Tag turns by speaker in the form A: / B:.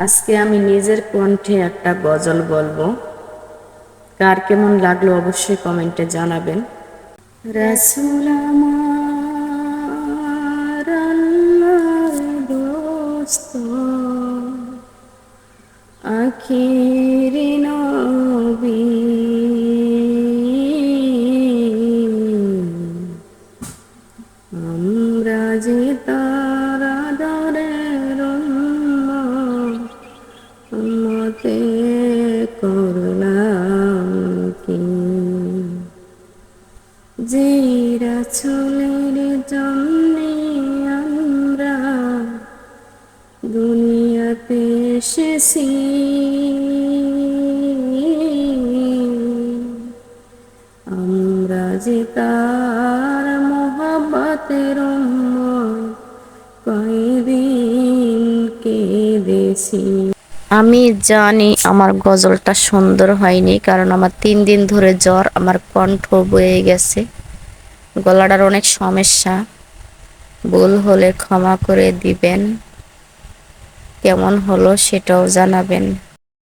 A: আজকে আমি নিজের কণ্ঠে একটা গজল বলবো। কার কেমন লাগলো অবশ্যই কমেন্টে জানাবেন। রাসূল আমার আল্লাহর দোস্ত, আখিরি নবী, আমরা যে তার আদরের উম্মত, উম্মতে করলাম কি যে রাসূলের জন্যে আমরা দুনিয়াতে এসেছি, আমরা যে তার মহব্বতের উম্মত, কয়দিন কেঁদেছি। আমি জানি আমার গজলটা সুন্দর হয়নি, কারণ আমার 3 দিন ধরে জ্বর, আমার কণ্ঠ বয়ে গেছে, গলাটার অনেক সমস্যা। ভুল হলে ক্ষমা করে দিবেন, কেমন হলো সেটাও জানাবেন।